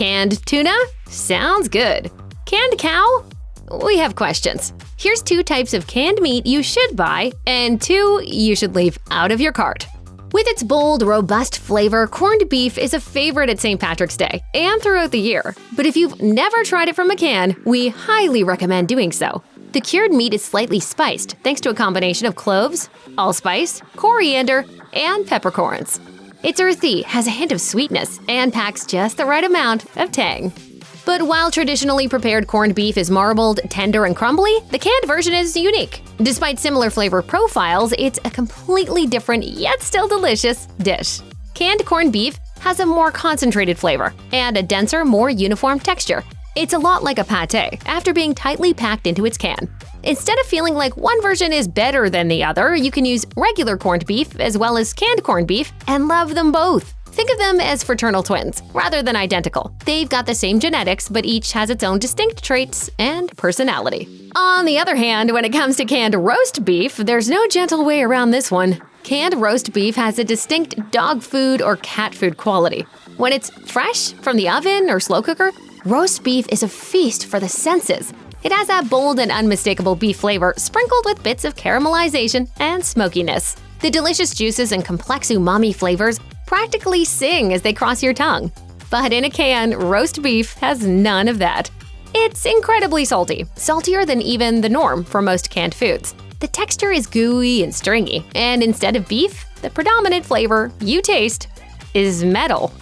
Canned tuna? Sounds good. Canned cow? We have questions. Here's 2 types of canned meat you should buy and 2 you should leave out of your cart. With its bold, robust flavor, corned beef is a favorite at St. Patrick's Day and throughout the year. But if you've never tried it from a can, we highly recommend doing so. The cured meat is slightly spiced thanks to a combination of cloves, allspice, coriander, and peppercorns. It's earthy, has a hint of sweetness, and packs just the right amount of tang. But while traditionally prepared corned beef is marbled, tender, and crumbly, the canned version is unique. Despite similar flavor profiles, it's a completely different yet still delicious dish. Canned corned beef has a more concentrated flavor and a denser, more uniform texture. It's a lot like a pâté after being tightly packed into its can. Instead of feeling like one version is better than the other, you can use regular corned beef as well as canned corned beef and love them both. Think of them as fraternal twins, rather than identical. They've got the same genetics, but each has its own distinct traits and personality. On the other hand, when it comes to canned roast beef, there's no gentle way around this one. Canned roast beef has a distinct dog food or cat food quality. When it's fresh from the oven or slow cooker, roast beef is a feast for the senses. It has that bold and unmistakable beef flavor sprinkled with bits of caramelization and smokiness. The delicious juices and complex umami flavors practically sing as they cross your tongue. But in a can, roast beef has none of that. It's incredibly salty, saltier than even the norm for most canned foods. The texture is gooey and stringy, and instead of beef, the predominant flavor you taste is metal.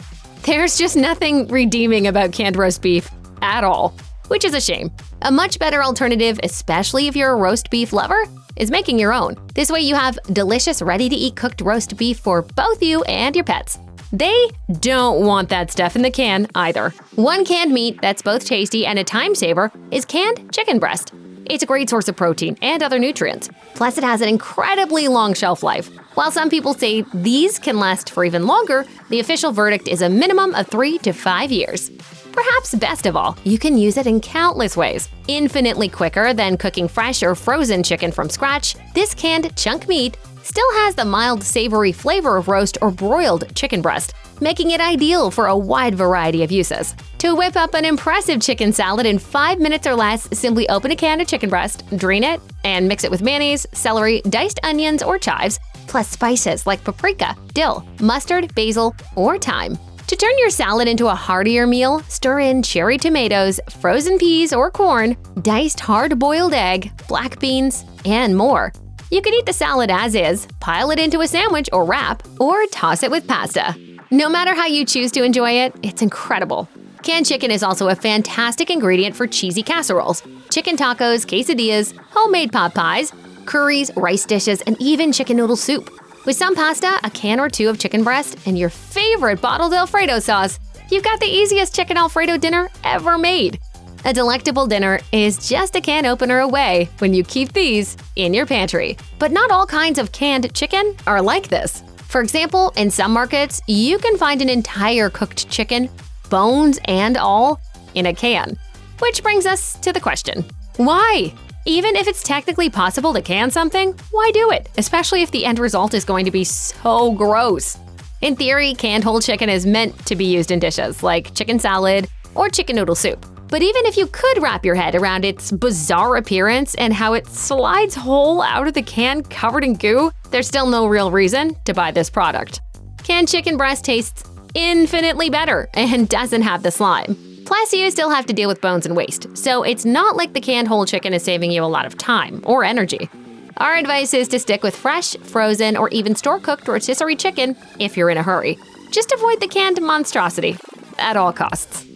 There's just nothing redeeming about canned roast beef at all, which is a shame. A much better alternative, especially if you're a roast beef lover, is making your own. This way you have delicious, ready-to-eat cooked roast beef for both you and your pets. They don't want that stuff in the can either. One canned meat that's both tasty and a time saver is canned chicken breast. It's a great source of protein and other nutrients. Plus, it has an incredibly long shelf life. While some people say these can last for even longer, the official verdict is a minimum of 3 to 5 years. Perhaps best of all, you can use it in countless ways. Infinitely quicker than cooking fresh or frozen chicken from scratch, this canned chunk meat still has the mild, savory flavor of roast or broiled chicken breast, making it ideal for a wide variety of uses. To whip up an impressive chicken salad in 5 minutes or less, simply open a can of chicken breast, drain it, and mix it with mayonnaise, celery, diced onions or chives, plus spices like paprika, dill, mustard, basil, or thyme. To turn your salad into a heartier meal, stir in cherry tomatoes, frozen peas or corn, diced hard-boiled egg, black beans, and more. You can eat the salad as is, pile it into a sandwich or wrap, or toss it with pasta. No matter how you choose to enjoy it, it's incredible. Canned chicken is also a fantastic ingredient for cheesy casseroles, chicken tacos, quesadillas, homemade pot pies, curries, rice dishes, and even chicken noodle soup. With some pasta, a can or 2 of chicken breast, and your favorite bottled Alfredo sauce, you've got the easiest chicken Alfredo dinner ever made. A delectable dinner is just a can opener away when you keep these in your pantry. But not all kinds of canned chicken are like this. For example, in some markets, you can find an entire cooked chicken, bones and all, in a can. Which brings us to the question, why? Even if it's technically possible to can something, why do it? Especially if the end result is going to be so gross. In theory, canned whole chicken is meant to be used in dishes like chicken salad or chicken noodle soup. But even if you could wrap your head around its bizarre appearance and how it slides whole out of the can covered in goo, there's still no real reason to buy this product. Canned chicken breast tastes infinitely better and doesn't have the slime. Plus, you still have to deal with bones and waste, so it's not like the canned whole chicken is saving you a lot of time or energy. Our advice is to stick with fresh, frozen, or even store-cooked rotisserie chicken if you're in a hurry. Just avoid the canned monstrosity at all costs.